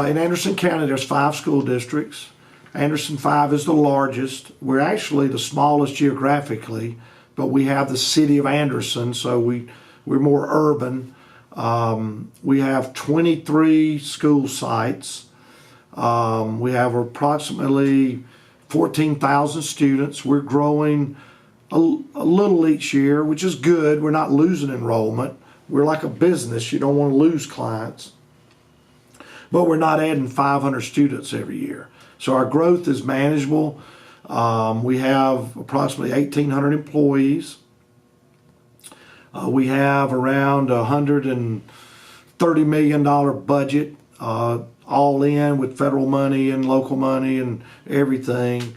In Anderson County, there's 5 school districts. Anderson 5 is the largest. We're actually the smallest geographically, but we have the city of Anderson, so we're more urban. We have 23 school sites. We have approximately 14,000 students. We're growing a little each year, which is good. We're not losing enrollment. We're like a business. You don't want to lose clients. But we're not adding 500 students every year. So our growth is manageable. We have approximately 1,800 employees. We have around $130 million budget, all in with federal money and local money and everything.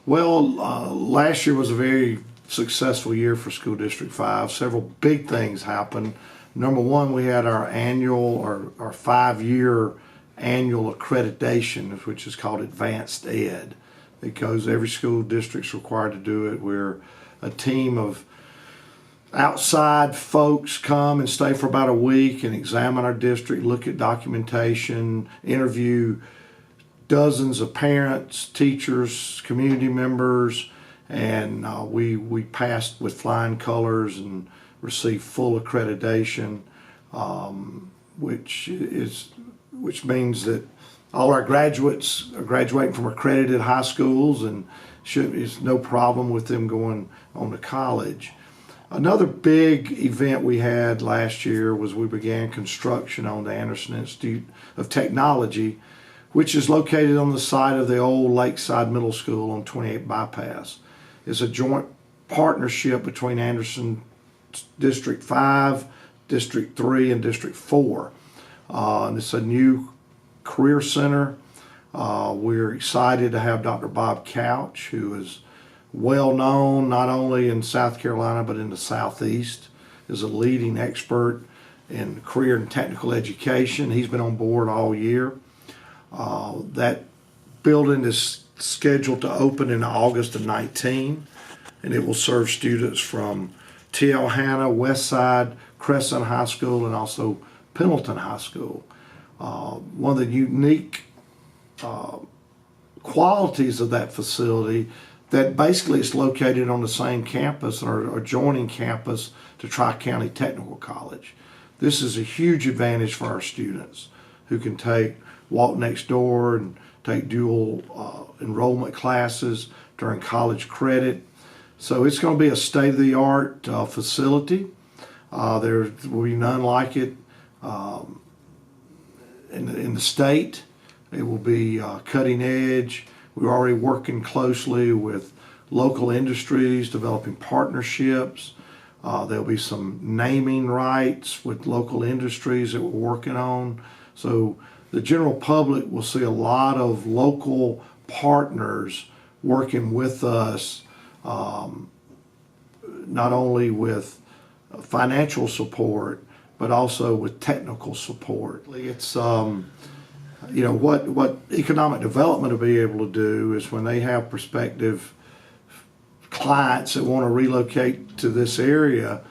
Well, last year was a very successful year for School District 5. Several big things happened. Number one, we had our annual or 5-year annual accreditation, which is called Advanced Ed, because every school district's required to do it. We're a team of outside folks come and stay for about a week and examine our district, look at documentation, interview dozens of parents, teachers, community members, and we passed with flying colors and received full accreditation, which means that all our graduates are graduating from accredited high schools, and it's no problem with them going on to college. Another big event we had last year was we began construction on the Anderson Institute of Technology, which is located on the site of the old Lakeside Middle School on 28 Bypass. It's a joint partnership between Anderson District 5, District 3, and District 4. And it's a new career center. We're excited to have Dr. Bob Couch, who is well known not only in South Carolina but in the Southeast, is a leading expert in career and technical education. He's been on board all year. That building is scheduled to open in August of 19, and it will serve students from T.L. Hanna, Westside, Crescent High School, and also Pendleton High School. One of the unique qualities of that facility, that basically it's located on the same campus or adjoining campus to Tri-County Technical College. This is a huge advantage for our students who can walk next door and take dual enrollment classes during college credit. So it's going to be a state-of-the-art facility. There will be none like it in the state. It will be cutting edge. We're already working closely with local industries, developing partnerships. There'll be some naming rights with local industries that we're working on. So the general public will see a lot of local partners working with us, not only with financial support, but also with technical support. It's what economic development will be able to do is when they have prospective clients that want to relocate to this area,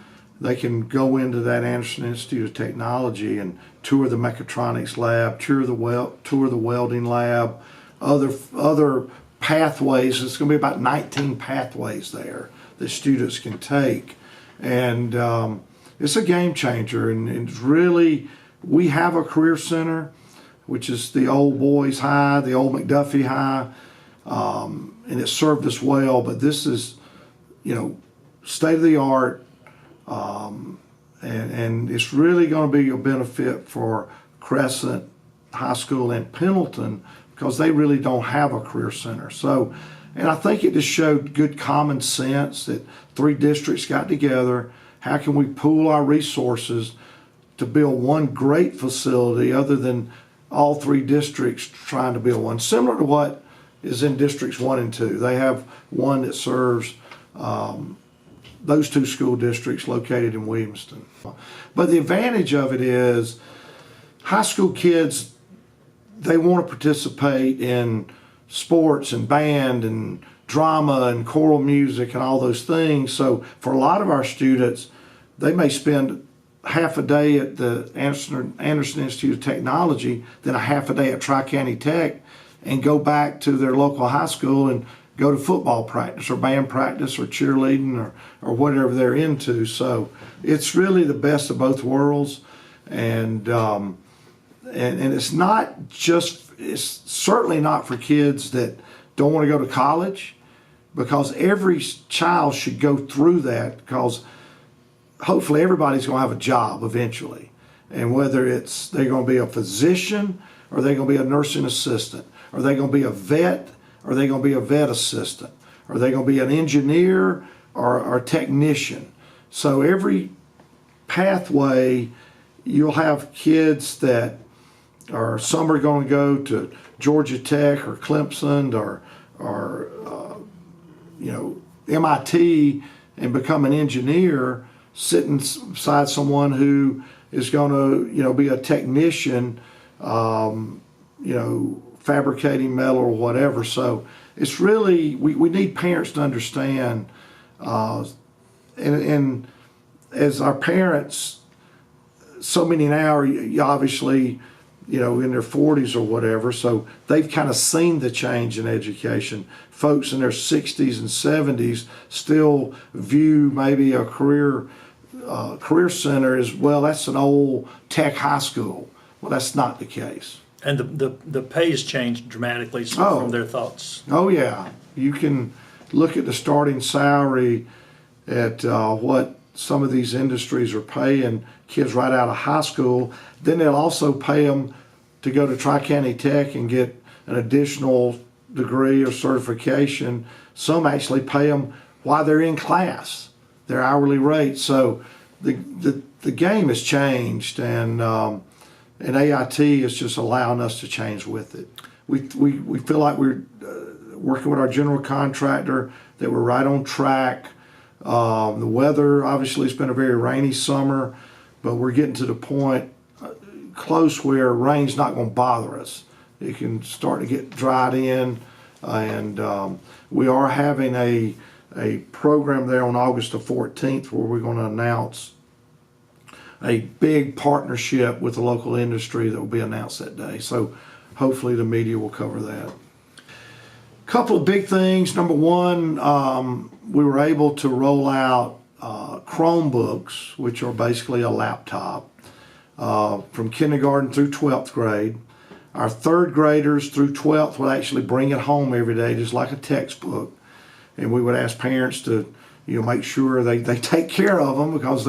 they can go into that Anderson Institute of Technology and tour the mechatronics lab, tour the welding lab, other pathways. It's going to be about 19 pathways there that students can take, and it's a game changer. And it's really, we have a career center, which is the old Boys High, the old McDuffie High, and it served us well. But this is, state of the art, and it's really going to be a benefit for Crescent High School and Pendleton because they really don't have a career center. So, and I think it just showed good common sense that 3 districts got together. How can we pool our resources to build one great facility other than all 3 districts trying to build one, similar to what is in districts 1 and 2. They have one that serves those 2 school districts located in Williamston. But the advantage of it is high school kids, they want to participate in sports and band and drama and choral music and all those things. So for a lot of our students, they may spend half a day at the Anderson Institute of Technology, then a half a day at Tri-County Tech, and go back to their local high school and go to football practice or band practice or cheerleading or whatever they're into. So it's really the best of both worlds. And it's not just, it's certainly not for kids that don't want to go to college, because every child should go through that, because hopefully everybody's going to have a job eventually. And whether it's they're going to be a physician, or they're going to be a nursing assistant, or they're going to be a vet, or they're going to be a vet assistant, or they're going to be an engineer or a technician. So every pathway, you'll have kids that are, some are going to go to Georgia Tech or Clemson or MIT and become an engineer, sitting beside someone who is going to be a technician, fabricating metal or whatever. So it's really, we need parents to understand, and as our parents, so many now are obviously, in their 40s or whatever, so they've kind of seen the change in education. Folks in their 60s and 70s still view maybe a career center as, well, that's an old tech high school. Well, that's not the case. And the pay has changed dramatically from their thoughts. Oh, yeah. You can look at the starting salary at what some of these industries are paying kids right out of high school. Then they'll also pay them to go to Tri-County Tech and get an additional degree or certification. Some actually pay them while they're in class, their hourly rate. So the game has changed, and AIT is just allowing us to change with it. We feel like we're working with our general contractor, that we're right on track. The weather, obviously, it's been a very rainy summer, but we're getting to the point close where rain's not going to bother us. It can start to get dried in, and we are having a program there on August the 14th where we're going to announce a big partnership with the local industry that will be announced that day. So hopefully the media will cover that. Couple of big things. Number one, we were able to roll out Chromebooks, which are basically a laptop, from kindergarten through 12th grade. Our third graders through 12th would actually bring it home every day, just like a textbook. And we would ask parents to, make sure they take care of them, because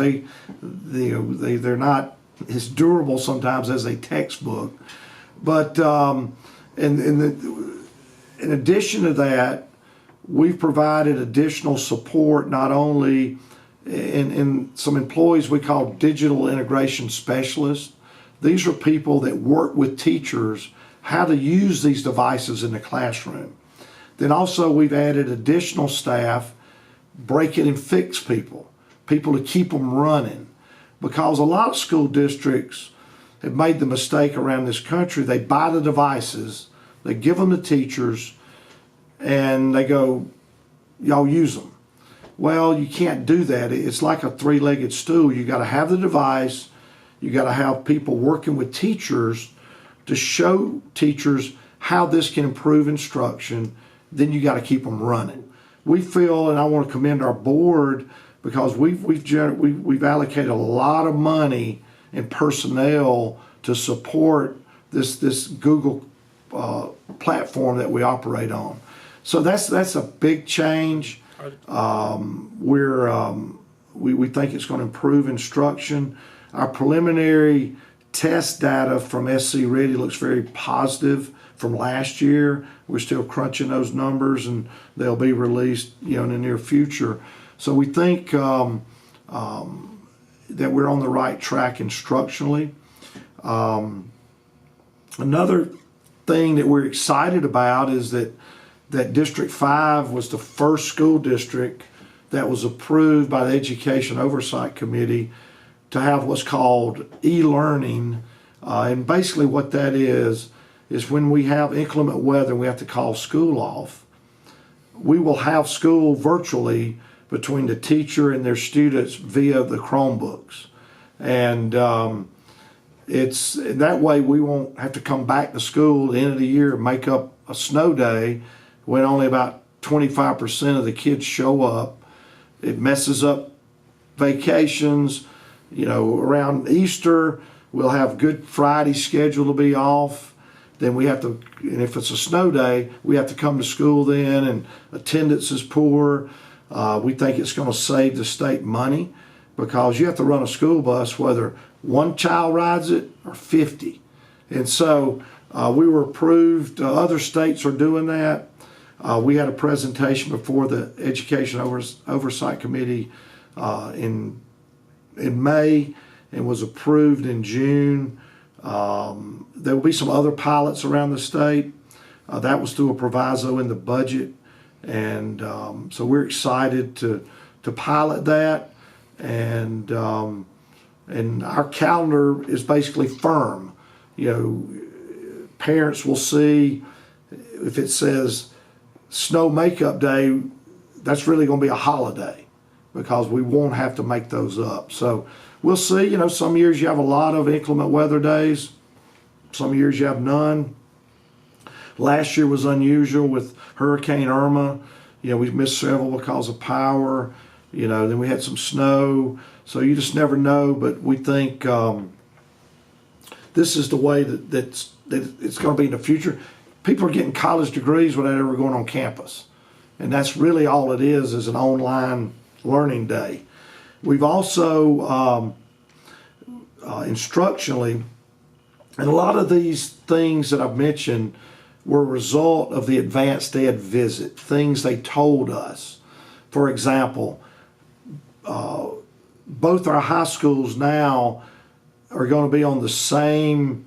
they're not as durable sometimes as a textbook. But in addition to that, we've provided additional support, not only in some employees we call digital integration specialists. These are people that work with teachers how to use these devices in the classroom. Then also we've added additional staff, break it and fix people to keep them running. Because a lot of school districts have made the mistake around this country. They buy the devices, they give them to teachers, and they go, y'all use them. Well, you can't do that. It's like a three-legged stool. You got to have the device, you got to have people working with teachers to show teachers how this can improve instruction. Then you got to keep them running. We feel, and I want to commend our board, because we've allocated a lot of money and personnel to support this Google platform that we operate on. So that's a big change. We think it's going to improve instruction. Our preliminary test data from SC Ready looks very positive from last year. We're still crunching those numbers, and they'll be released, in the near future. So we think that we're on the right track instructionally. Another thing that we're excited about is that District 5 was the first school district that was approved by the Education Oversight Committee to have what's called e-learning. And basically what that is when we have inclement weather and we have to call school off, we will have school virtually between the teacher and their students via the Chromebooks. And it's that way we won't have to come back to school at the end of the year and make up a snow day when only about 25% of the kids show up. It messes up vacations. You know, around Easter, we'll have Good Friday scheduled to be off. Then we have to, and if it's a snow day, we have to come to school then, and attendance is poor. We think it's going to save the state money because you have to run a school bus whether one child rides it or 50. And so we were approved. Other states are doing that. We had a presentation before the Education Oversight Committee in May and was approved in June. There will be some other pilots around the state. That was through a proviso in the budget. And so we're excited to pilot that. And our calendar is basically firm. You know, parents will see if it says snow makeup day, that's really going to be a holiday because we won't have to make those up. So we'll see. You know, some years you have a lot of inclement weather days. Some years you have none. Last year was unusual with Hurricane Irma. You know, we missed several because of power. You know, then we had some snow. So you just never know. But we think this is the way that it's going to be in the future. People are getting college degrees without ever going on campus. And that's really all it is an online learning day. We've also instructionally, and a lot of these things that I've mentioned were a result of the advanced ed visit, things they told us. For example, both our high schools now are going to be on the same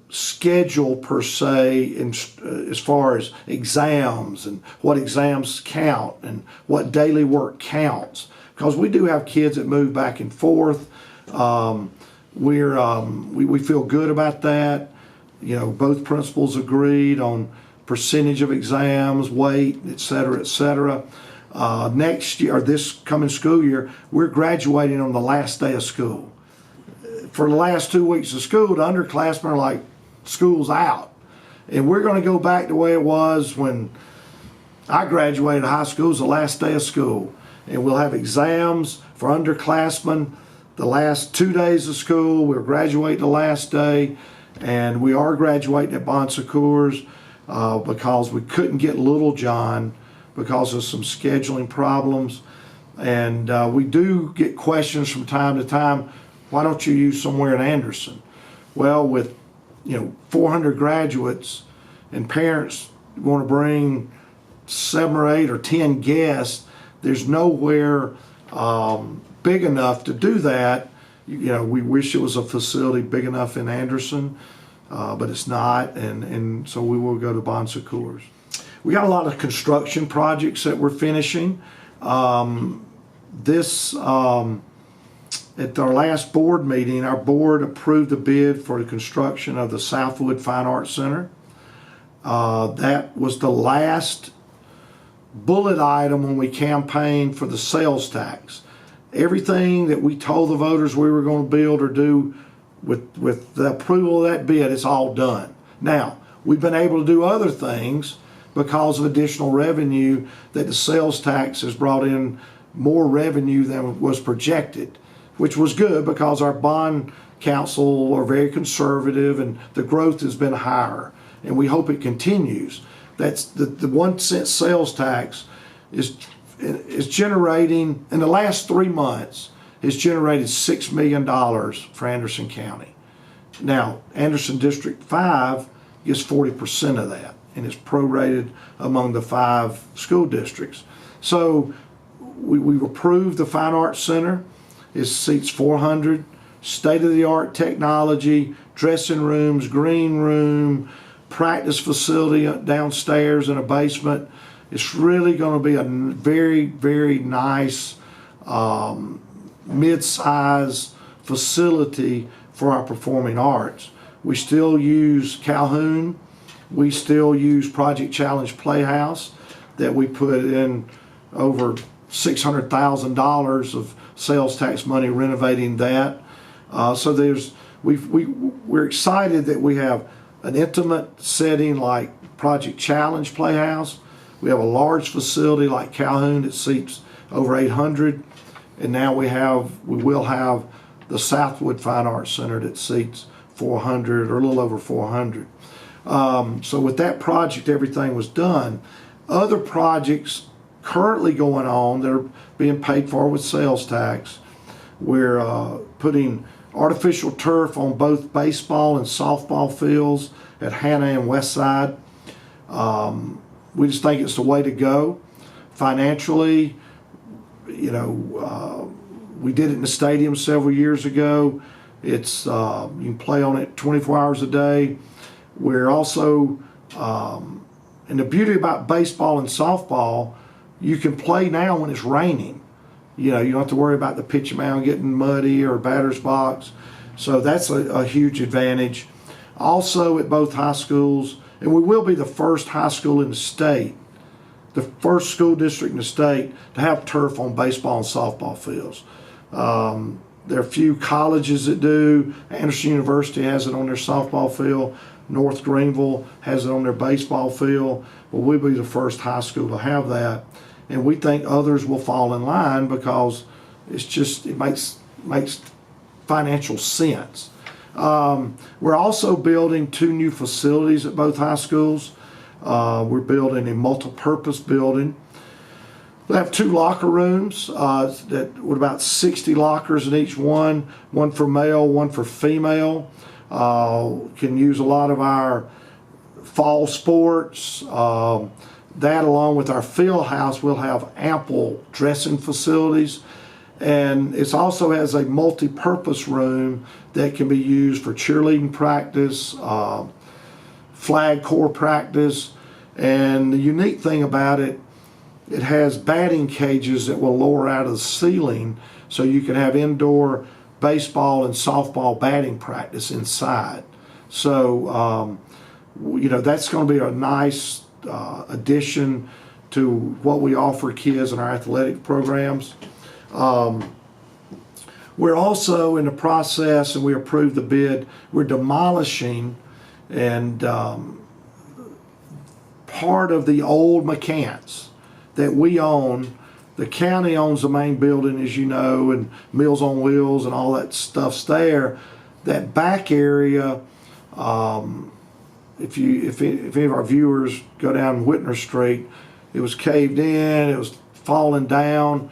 schedule per se as far as exams and what exams count and what daily work counts. Because we do have kids that move back and forth. We feel good about that. You know, both principals agreed on percentage of exams, weight, et cetera, et cetera. Next year, or this coming school year, we're graduating on the last day of school. For the last 2 weeks of school, the underclassmen are like, school's out. And we're going to go back the way it was when I graduated high school. It was the last day of school. And we'll have exams for underclassmen the last 2 days of school. We'll graduate the last day. And we are graduating at Bon Secours because we couldn't get Little John because of some scheduling problems. And we do get questions from time to time, why don't you use somewhere in Anderson? Well, with 400 graduates and parents want to bring 7 or 8 or 10 guests, there's nowhere big enough to do that. We wish it was a facility big enough in Anderson, but it's not, and so we will go to Bon Secours. We got a lot of construction projects that we're finishing. At our last board meeting, our board approved a bid for the construction of the Southwood Fine Arts Center. That was the last bullet item when we campaigned for the sales tax. Everything that we told the voters we were going to build or do with the approval of that bid, it's all done. Now, we've been able to do other things because of additional revenue that the sales tax has brought in more revenue than was projected, which was good because our bond council are very conservative and the growth has been higher, and we hope it continues. That's the 1 cent sales tax is generating, in the last 3 months, has generated $6 million for Anderson County. Now, Anderson District 5 gets 40% of that, and it's prorated among the 5 school districts. So we've approved the Fine Arts Center. It seats 400, state-of-the-art technology, dressing rooms, green room, practice facility downstairs in a basement. It's really going to be a very, very nice mid-size facility for our performing arts. We still use Calhoun. We still use Project Challenge Playhouse that we put in over $600,000 of sales tax money renovating that. So we're excited that we have an intimate setting like Project Challenge Playhouse. We have a large facility like Calhoun that seats over 800, and now we will have the Southwood Fine Arts Center that seats 400 or a little over 400. So with that project, everything was done. Other projects currently going on that are being paid for with sales tax. We're putting artificial turf on both baseball and softball fields at Hannah and Westside. We just think it's the way to go. Financially, we did it in the stadium several years ago. It's you can play on it 24 hours a day. We're also, and the beauty about baseball and softball, you can play now when it's raining. You don't have to worry about the pitch mound getting muddy or batter's box. So that's a huge advantage. Also at both high schools, and we will be the first high school in the state, the first school district in the state to have turf on baseball and softball fields. There are a few colleges that do. Anderson University has it on their softball field. North Greenville has it on their baseball field. Well, we'll be the first high school to have that. And we think others will fall in line because it makes financial sense. We're also building 2 new facilities at both high schools. We're building a multi-purpose building. We have 2 locker rooms with about 60 lockers in each one for male, one for female. Can use a lot of our fall sports. That along with our field house, we'll have ample dressing facilities. And it also has a multi-purpose room that can be used for cheerleading practice, flag corps practice. And the unique thing about it, it has batting cages that will lower out of the ceiling so you can have indoor baseball and softball batting practice inside. So, that's going to be a nice addition to what we offer kids in our athletic programs. We're also in the process, and we approved the bid, we're demolishing and part of the old McCants that we own. The county owns the main building, as you know, and Meals on Wheels and all that stuff's there. That back area, if any of our viewers go down Whitner Street, it was caved in, it was falling down.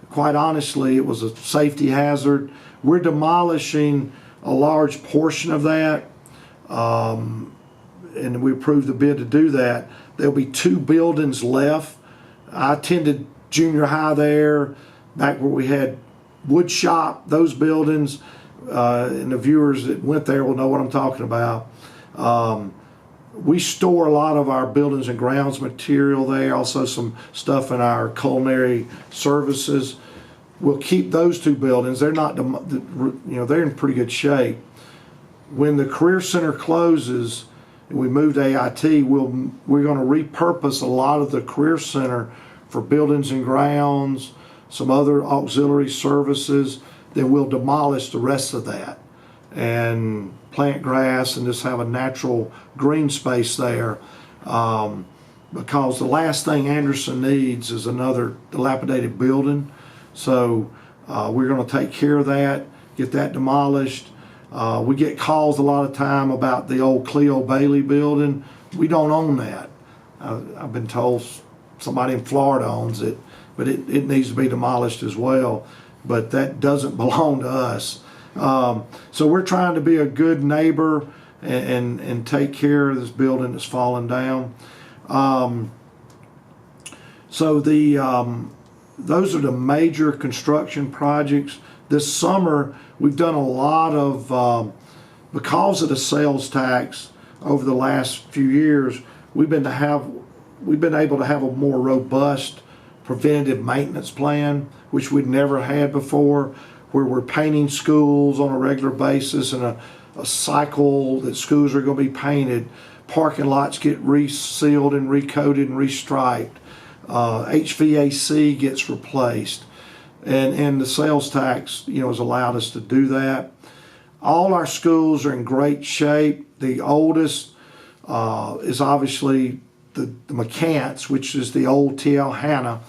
Quite honestly, it was a safety hazard. We're demolishing a large portion of that, and we approved the bid to do that. There'll be 2 buildings left. I attended junior high there, back where we had wood shop, those buildings, and the viewers that went there will know what I'm talking about. We store a lot of our buildings and grounds material there, also some stuff in our culinary services. We'll keep those 2 buildings. They're not, they're in pretty good shape. When the Career Center closes and we move to AIT, we're going to repurpose a lot of the Career Center for buildings and grounds, some other auxiliary services. Then we'll demolish the rest of that and plant grass and just have a natural green space there, because the last thing Anderson needs is another dilapidated building. So we're going to take care of that, get that demolished. We get calls a lot of time about the old Cleo Bailey building. We don't own that. I've been told somebody in Florida owns it, but it needs to be demolished as well. But that doesn't belong to us. So we're trying to be a good neighbor and take care of this building that's fallen down. So those are the major construction projects. This summer we've done a lot of, because of the sales tax over the last few years, we've been able to have a more robust preventative maintenance plan, which we'd never had before, where we're painting schools on a regular basis and a cycle that schools are going to be painted. Parking lots get resealed and recoated and restriped. HVAC gets replaced. and the sales tax, has allowed us to do that. All our schools are in great shape. The oldest is obviously the McCants, which is the old T.L. Hanna.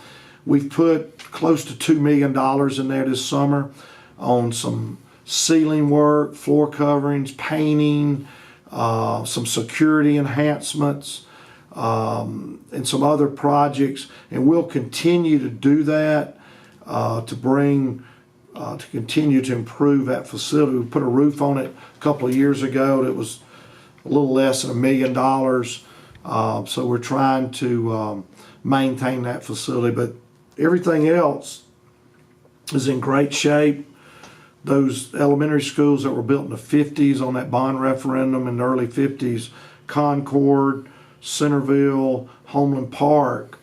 We've put close to $2 million in there this summer on some ceiling work, floor coverings, painting, some security enhancements, and some other projects. And we'll continue to do that to continue to improve that facility. We put a roof on it a couple of years ago that was a little less than $1 million. So we're trying to maintain that facility, but everything else is in great shape. Those elementary schools that were built in the 50s on that bond referendum in the early 50s, Concord, Centerville, Homeland Park,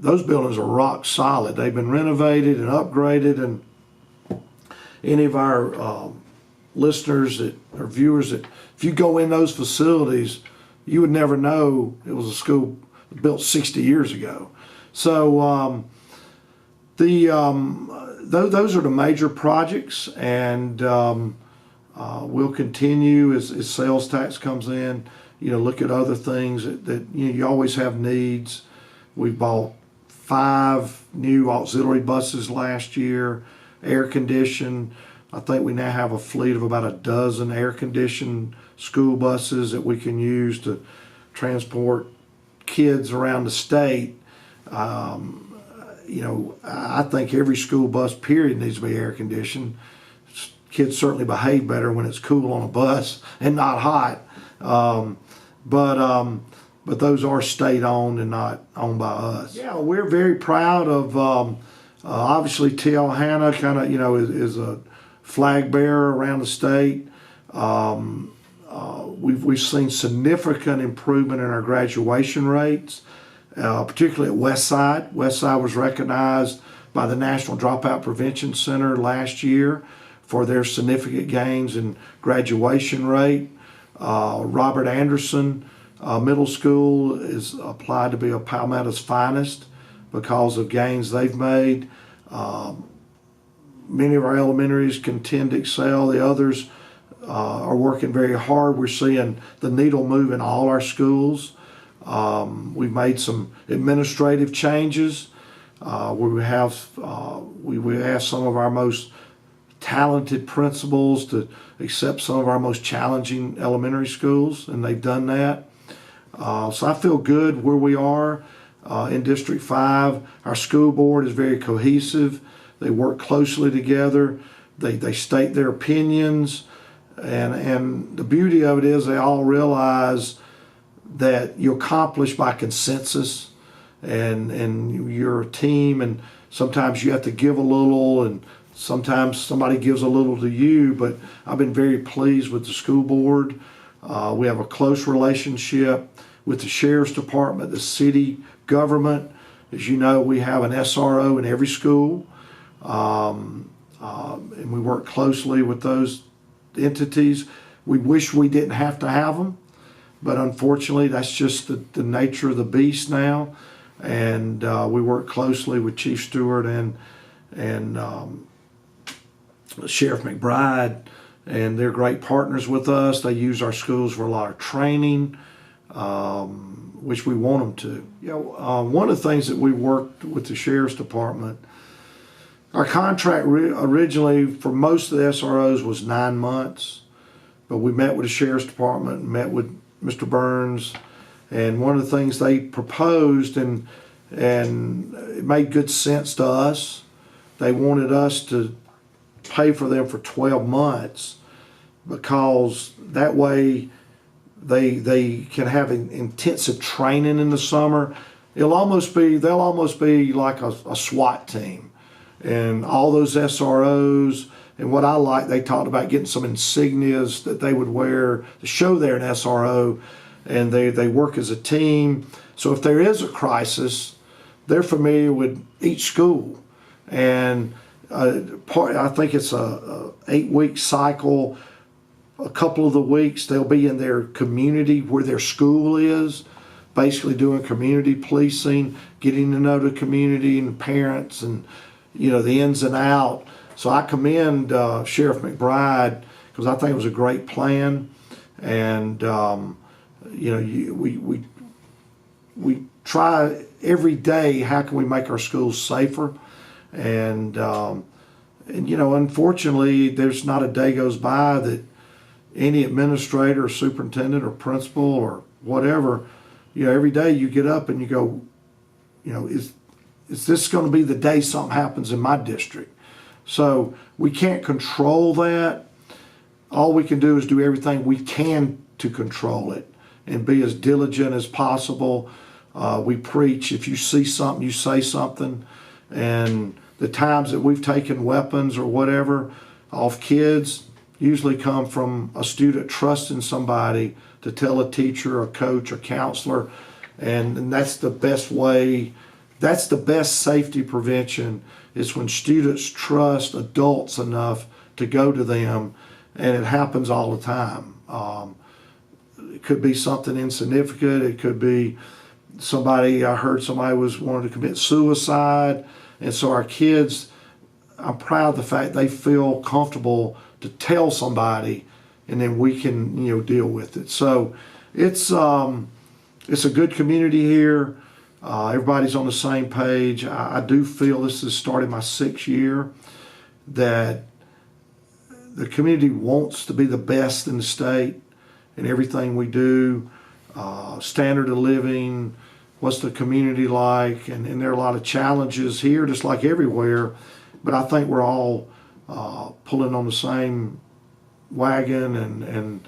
those buildings are rock solid. They've been renovated and upgraded, and any of our listeners or viewers, that if you go in those facilities, you would never know it was a school built 60 years ago. So those are the major projects, and we'll continue as sales tax comes in. Look at other things that you always have needs. We bought 5 new auxiliary buses last year, air conditioned. I think we now have a fleet of about a dozen air conditioned school buses that we can use to transport kids around the state. I think every school bus period needs to be air conditioned. Kids certainly behave better when it's cool on a bus and not hot. But those are state owned and not owned by us. Yeah, we're very proud of obviously T.L. Hanna is a flag bearer around the state. We've seen significant improvement in our graduation rates, particularly at Westside. Westside was recognized by the National Dropout Prevention Center last year for their significant gains in graduation rate. Robert Anderson Middle School is applied to be a Palmetto's finest because of gains they've made. Many of our elementaries continue to excel. The others are working very hard. We're seeing the needle move in all our schools. We've made some administrative changes. We have some of our most talented principals to accept some of our most challenging elementary schools, and they've done that. So I feel good where we are in District 5. Our school board is very cohesive. They work closely together. They state their opinions, and the beauty of it is they all realize that you accomplish by consensus, and you're a team, and sometimes you have to give a little, and sometimes somebody gives a little to you. But I've been very pleased with the school board. We have a close relationship with the sheriff's department, the city government. As you know, we have an SRO in every school, and we work closely with those entities. We wish we didn't have to have them, but unfortunately that's just the nature of the beast now. And we work closely with Chief Stewart and Sheriff McBride, and they're great partners with us. They use our schools for a lot of training, which we want them to. One of the things that we worked with the Sheriff's Department, our contract originally for most of the SROs was 9 months, but we met with the Sheriff's Department and met with Mr. Burns, and one of the things they proposed, and it made good sense to us, they wanted us to pay for them for 12 months because that way they can have intensive training in the summer. They'll almost be like a SWAT team, and all those SROs. And what I like, they talked about getting some insignias that they would wear to show they're an SRO, and they work as a team. So if there is a crisis, they're familiar with each school. And I think it's a 8-week cycle. A couple of the weeks they'll be in their community where their school is, basically doing community policing, getting to know the community and parents, and the ins and out. So I commend Sheriff McBride, because I think it was a great plan, and we try every day, how can we make our schools safer, and unfortunately, there's not a day goes by that any administrator or superintendent or principal or whatever, every day you get up and you go, is this going to be the day something happens in my district? So we can't control that. All we can do is do everything we can to control it and be as diligent as possible. We preach, if you see something, you say something. And the times that we've taken weapons or whatever off kids usually come from a student trusting somebody to tell a teacher, a coach, or counselor. And that's the best way, that's the best safety prevention, is when students trust adults enough to go to them, and it happens all the time. It could be something insignificant. It could be I heard somebody was wanting to commit suicide, and so our kids, I'm proud of the fact they feel comfortable to tell somebody, and then we can deal with it. So it's a good community here. Everybody's on the same page. I do feel this is starting my 6th year, that the community wants to be the best in the state in everything we do. Standard of living, what's the community like, and there are a lot of challenges here, just like everywhere, but I think we're all pulling on the same wagon, and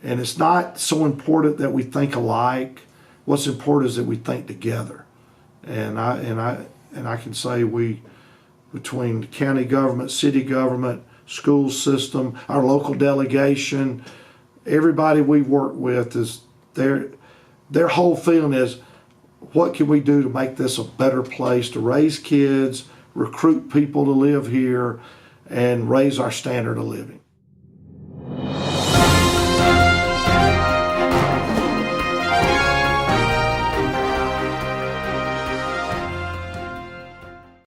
it's not so important that we think alike. What's important is that we think together, and I can say we, between the county government, city government, school system, our local delegation, everybody we work with, is their whole feeling is, what can we do to make this a better place to raise kids, recruit people to live here, and raise our standard of living.